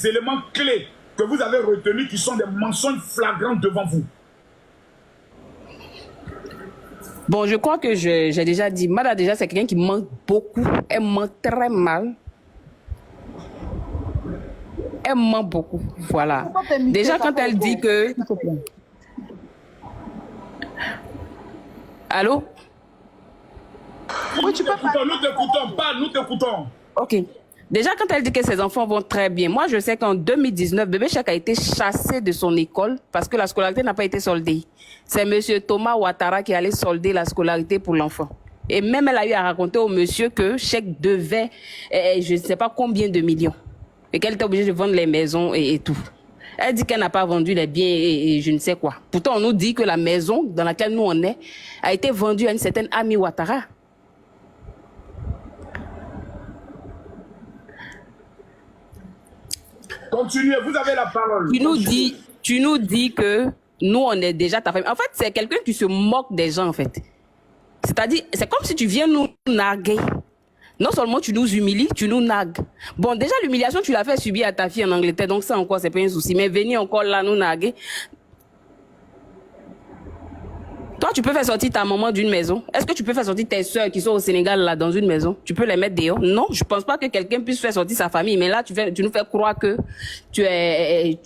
des éléments clés que vous avez retenus qui sont des mensonges flagrants devant vous? Bon, je crois que j'ai déjà dit, Mada déjà c'est quelqu'un qui ment beaucoup, elle ment très mal. Elle ment beaucoup, voilà. Déjà quand elle dit que... Allô? Oui, tu peux pas. Nous t'écoutons, parle, nous t'écoutons. Ok. Déjà, quand elle dit que ses enfants vont très bien, moi, je sais qu'en 2019, Bébé Chèque a été chassé de son école parce que la scolarité n'a pas été soldée. C'est monsieur Thomas Ouattara qui allait solder la scolarité pour l'enfant. Et même elle a eu à raconter au monsieur que Chèque devait, je ne sais pas combien de millions. Et qu'elle était obligée de vendre les maisons et tout. Elle dit qu'elle n'a pas vendu les biens et je ne sais quoi. Pourtant, on nous dit que la maison dans laquelle nous on est a été vendue à une certaine Ami Ouattara. Continuez, vous avez la parole. Tu nous dis que nous, on est déjà ta famille. En fait, c'est quelqu'un qui se moque des gens, en fait. C'est-à-dire, c'est comme si tu viens nous narguer. Non seulement tu nous humilies, tu nous nargues. Bon, déjà, l'humiliation, tu l'as fait subir à ta fille en Angleterre, donc ça encore, c'est pas un souci. Mais venir encore là, nous narguer. Toi, tu peux faire sortir ta maman d'une maison. Est-ce que tu peux faire sortir tes soeurs qui sont au Sénégal là dans une maison? Tu peux les mettre dehors? Non, je pense pas que quelqu'un puisse faire sortir sa famille. Mais là, tu nous fais croire que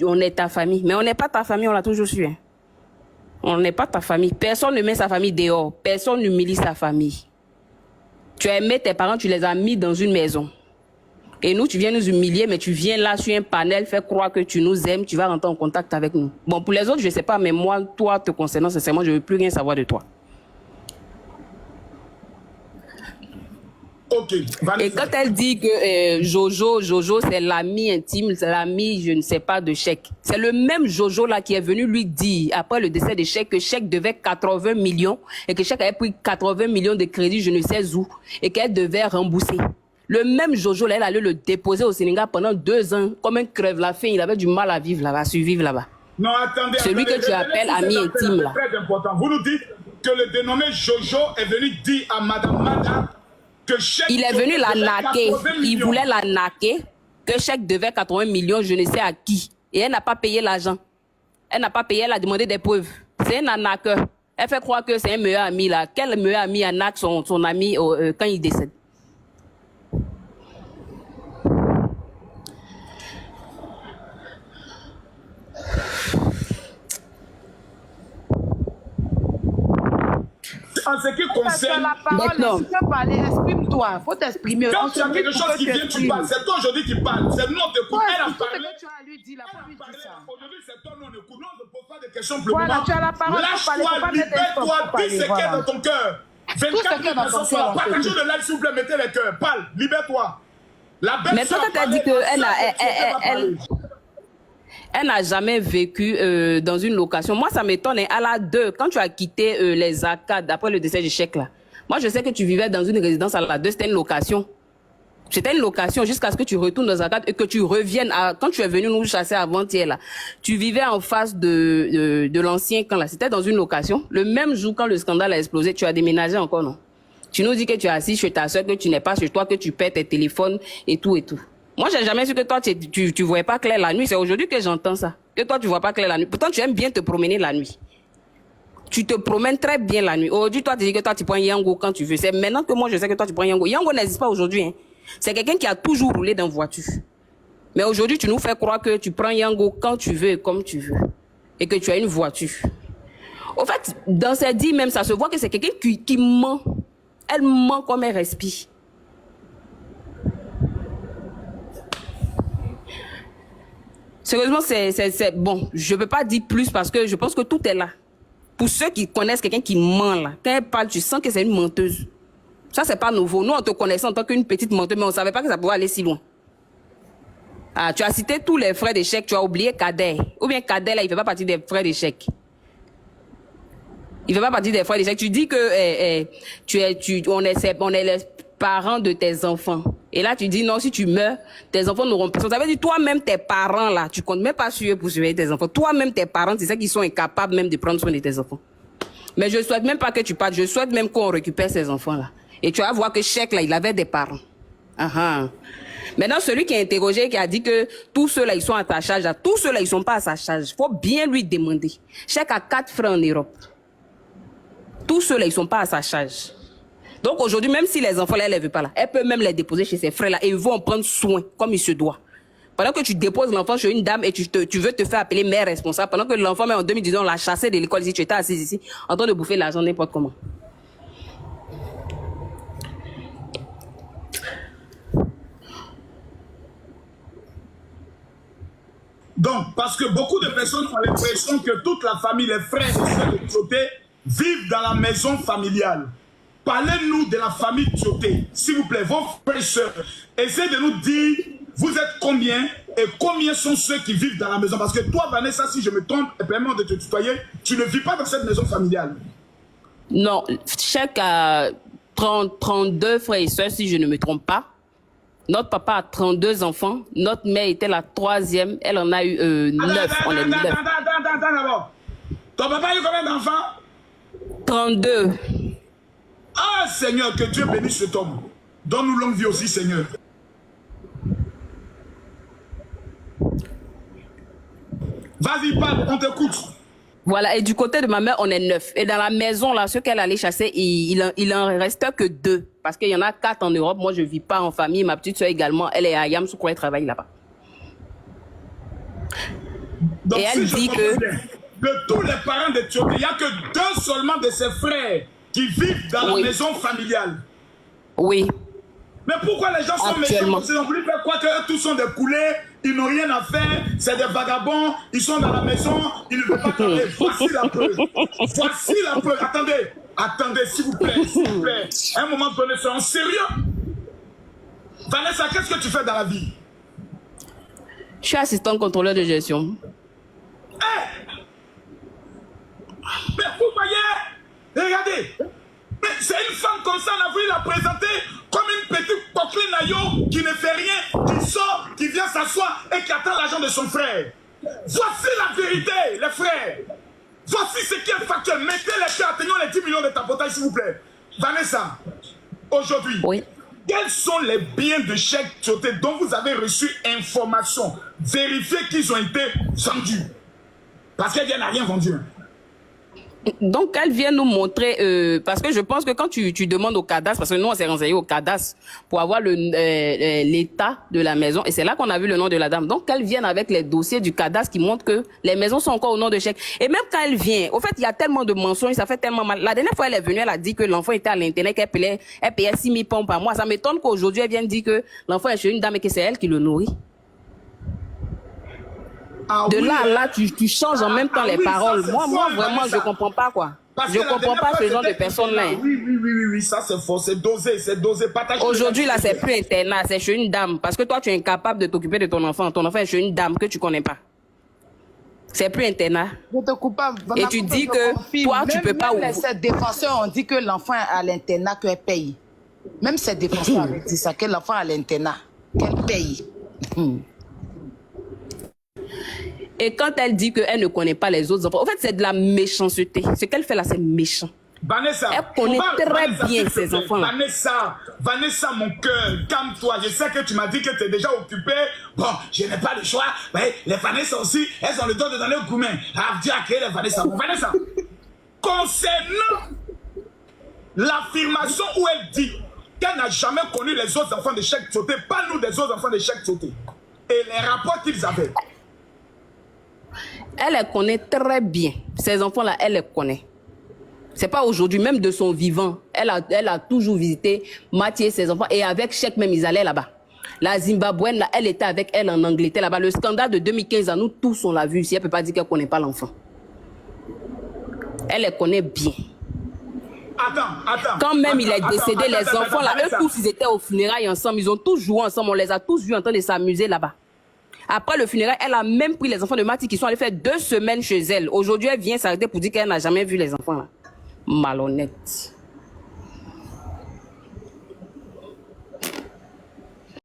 on est ta famille. Mais on n'est pas ta famille, on l'a toujours su. Hein. On n'est pas ta famille. Personne ne met sa famille dehors. Personne n'humilie sa famille. Tu as aimé tes parents, tu les as mis dans une maison. Et nous, tu viens nous humilier, mais tu viens là sur un panel, faire croire que tu nous aimes, tu vas rentrer en contact avec nous. Bon, pour les autres, je ne sais pas, mais moi, toi, te concernant, sincèrement, je ne veux plus rien savoir de toi. Ok. Et quand elle dit que Jojo, c'est l'ami intime, c'est l'ami, je ne sais pas, de Chèque. C'est le même Jojo là qui est venu lui dire, après le décès de Chèque, que Chèque devait 80 millions et que Chèque avait pris 80 millions de crédits, je ne sais où, et qu'elle devait rembourser. Le même Jojo là, elle allait le déposer au Sénégal pendant 2 ans, comme un crève-la-faim, il avait du mal à vivre là-bas, à survivre là-bas. Non, attendez. Celui que tu appelles ami intime là. C'est très important. Vous nous dites que le dénommé Jojo est venu dire à Madame Mada que Chèque... Il est venu la naquer. Il voulait la naquer, que Chèque devait 80 millions, je ne sais à qui. Et elle n'a pas payé l'argent. Elle n'a pas payé, elle a demandé des preuves. C'est un arnaqueur. Elle fait croire que c'est un meilleur ami là. Quel meilleur ami arnaque son ami quand il décède? En ce qui concerne... La parole, tu peux parler, exprime-toi, il faut t'exprimer. Quand tu as quelque chose qui vient, tu parles. C'est toi aujourd'hui qui parle. C'est nous, on t'écoute. Elle a parlé. Tu as lui dit, Aujourd'hui, c'est toi, nous, on écoute. Nous, on ne pose pas de questions pour voilà, tu as la parole. Lâche-toi, libère-toi, dis ce qu'il y a dans ton cœur. 24 000 personnes sont partagez le live, s'il vous plaît, mettez les cœurs. Parle, libère-toi. La belle mais toi, quand elle dit elle n'a jamais vécu dans une location. Moi, ça m'étonne. À la 2, quand tu as quitté les arcades après le décès du Chèque, là, moi, je sais que tu vivais dans une résidence à la 2, c'était une location. C'était une location jusqu'à ce que tu retournes dans les arcades et que tu reviennes. Quand tu es venu nous chasser avant-hier, là, tu vivais en face de l'ancien camp, là. C'était dans une location. Le même jour, quand le scandale a explosé, tu as déménagé encore, non? Tu nous dis que tu es assis chez ta soeur, que tu n'es pas chez toi, que tu perds tes téléphones et tout et tout. Moi, j'ai jamais su que toi, tu voyais pas clair la nuit. C'est aujourd'hui que j'entends ça. Que toi, tu vois pas clair la nuit. Pourtant, tu aimes bien te promener la nuit. Tu te promènes très bien la nuit. Aujourd'hui, toi, tu dis que toi, tu prends Yango quand tu veux. C'est maintenant que moi, je sais que toi, tu prends Yango. Yango n'existe pas aujourd'hui. Hein. C'est quelqu'un qui a toujours roulé dans voiture. Mais aujourd'hui, tu nous fais croire que tu prends Yango quand tu veux et comme tu veux. Et que tu as une voiture. Au fait, dans ses dits même, ça se voit que c'est quelqu'un qui ment. Elle ment comme elle respire. Sérieusement, c'est bon. Je ne peux pas dire plus parce que je pense que tout est là. Pour ceux qui connaissent quelqu'un qui ment là, quand elle parle, tu sens que c'est une menteuse. Ça, c'est pas nouveau. Nous, on te connaissait en tant qu'une petite menteuse, mais on ne savait pas que ça pouvait aller si loin. Ah, tu as cité tous les frais d'échec, tu as oublié Kader. Ou bien Kader, là, il ne fait pas partie des frais d'échec. Il ne fait pas partie des frais d'échec. Tu dis que on est les parents de tes enfants. Et là, tu dis non, si tu meurs, tes enfants n'auront personne. Ça veut dire toi-même, tes parents, là, tu comptes même pas sur eux pour surveiller tes enfants. Toi-même, tes parents, c'est ça qui sont incapables même de prendre soin de tes enfants. Mais je souhaite même pas que tu partes. Je souhaite même qu'on récupère ces enfants-là. Et tu vas voir que Chèque, là, il avait des parents. Maintenant, celui qui est interrogé, qui a dit que tous ceux-là, ils sont à ta charge, tous ceux-là, ils sont pas à sa charge. Il faut bien lui demander. Chèque a 4 frères en Europe. Tous ceux-là, ils sont pas à sa charge. Donc aujourd'hui, même si les enfants, là, elle ne veut pas là, elle peut même les déposer chez ses frères-là et ils vont en prendre soin, comme il se doit. Pendant que tu déposes l'enfant chez une dame et tu veux te faire appeler mère responsable, pendant que l'enfant, même en 2019, on l'a chassé de l'école ici, tu étais assise ici, en train de bouffer l'argent n'importe comment. Donc, parce que beaucoup de personnes ont l'impression que toute la famille, les frères et sœurs de Tioté, vivent dans la maison familiale. Parlez-nous de la famille Tioté, s'il vous plaît, vos frères et sœurs. Essayez de nous dire, vous êtes combien et combien sont ceux qui vivent dans la maison. Parce que toi, Vanessa, si je me trompe, et permets-moi de te tutoyer, tu ne vis pas dans cette maison familiale. Non, chaque a 32 frères et sœurs, si je ne me trompe pas. Notre papa a 32 enfants. Notre mère était la 3e. Elle en a eu 9. On est 9. Attends d'abord. Ton papa a eu combien d'enfants? 32. Ah, Seigneur, que Dieu bénisse cet homme. Donne-nous longue vie aussi, Seigneur. Vas-y, parle, on t'écoute. Voilà, et du côté de ma mère, on est 9. Et dans la maison, là, ceux qu'elle allait chasser, il en reste que 2. Parce qu'il y en a 4 en Europe. Moi, je ne vis pas en famille. Ma petite soeur également, elle est à Yamoussoukro, elle travaille là-bas. Donc, et elle si dit que... bien, de tous les parents de Tioté, il n'y a que 2 seulement de ses frères qui vivent dans la maison familiale. Oui. Mais pourquoi les gens sont méchants? Ils ont voulu faire quoi que tous sont des coulés, ils n'ont rien à faire, c'est des vagabonds, ils sont dans la maison, ils ne veulent pas travailler. Voici la preuve. Voici la preuve. Attendez, s'il vous plaît, s'il vous plaît. À un moment donné, soyons sérieux. Vanessa, qu'est-ce que tu fais dans la vie? Je suis assistante contrôleur de gestion. Hey! Mais vous voyez, regardez, mais c'est une femme comme ça, on a voulu la présenter comme une petite coqueline naïo qui ne fait rien, qui sort, qui vient s'asseoir et qui attend l'argent de son frère. Voici la vérité, les frères. Voici ce qui est factuel. Mettez les cœurs, atteignons les 10 millions de tapotage, s'il vous plaît. Vanessa, aujourd'hui, quels sont les biens de Cheikh Tioté dont vous avez reçu information, vérifiez qu'ils ont été vendus? Parce qu'elle n'a rien vendu. Donc, elle vient nous montrer, parce que je pense que quand tu demandes au cadastre, parce que nous, on s'est renseigné au cadastre pour avoir l'état de la maison, et c'est là qu'on a vu le nom de la dame. Donc, qu'elle vienne avec les dossiers du cadastre qui montrent que les maisons sont encore au nom de Cheikh. Et même quand elle vient, au fait, il y a tellement de mensonges, ça fait tellement mal. La dernière fois, elle est venue, elle a dit que l'enfant était à l'internat, qu'elle payait 6 000 pounds par mois. Ça m'étonne qu'aujourd'hui, elle vienne dire que l'enfant est chez une dame et que c'est elle qui le nourrit. Ah, de oui, là à là, tu changes en même temps les paroles. Moi, vraiment, je ne comprends pas, quoi. Je ne comprends pas ce genre de personnes-là. Oui, ça c'est faux, c'est dosé, Aujourd'hui, là, c'est plus internat, c'est chez une dame. Parce que toi, tu es incapable de t'occuper de ton enfant est chez une dame que tu ne connais pas. C'est plus internat. Je te coupe pas. Et tu dis que toi, tu ne peux pas ouvrir. Ces défenseurs ont dit que l'enfant est à l'internat, qu'elle paye. Même ces défenseurs ont dit ça, que l'enfant est à l'internat, qu'elle paye. Et quand elle dit qu'elle ne connaît pas les autres enfants, en fait, c'est de la méchanceté. Ce qu'elle fait là, c'est méchant. Vanessa, elle connaît très bien ces enfants-là. Vanessa, mon cœur, calme-toi. Je sais que tu m'as dit que tu es déjà occupée. Bon, je n'ai pas le choix. Ouais, les Vanessa aussi, elles ont le droit de donner le coup de main. Ah, Dieu a créé les Vanessa. Bon, Vanessa, concernant l'affirmation où elle dit qu'elle n'a jamais connu les autres enfants de Cheikh Tioté, parle-nous des autres enfants de Cheikh Tioté et les rapports qu'ils avaient. Elle les connaît très bien. Ces enfants-là, elle les connaît. C'est pas aujourd'hui, même de son vivant. Elle a toujours visité Mathieu et ses enfants. Et avec Cheikh même, ils allaient là-bas. La Zimbabwéenne, là, elle était avec elle en Angleterre là-bas. Le scandale de 2015, à nous tous, on l'a vu ici. Elle ne peut pas dire qu'elle ne connaît pas l'enfant. Elle les connaît bien. Attends. Quand même il est décédé, les enfants là, eux tous, ils étaient au funérailles ensemble. Ils ont tous joué ensemble. On les a tous vus en train de s'amuser là-bas. Après le funérail, elle a même pris les enfants de Mati qui sont allés faire 2 semaines chez elle. Aujourd'hui, elle vient s'arrêter pour dire qu'elle n'a jamais vu les enfants là. Malhonnête.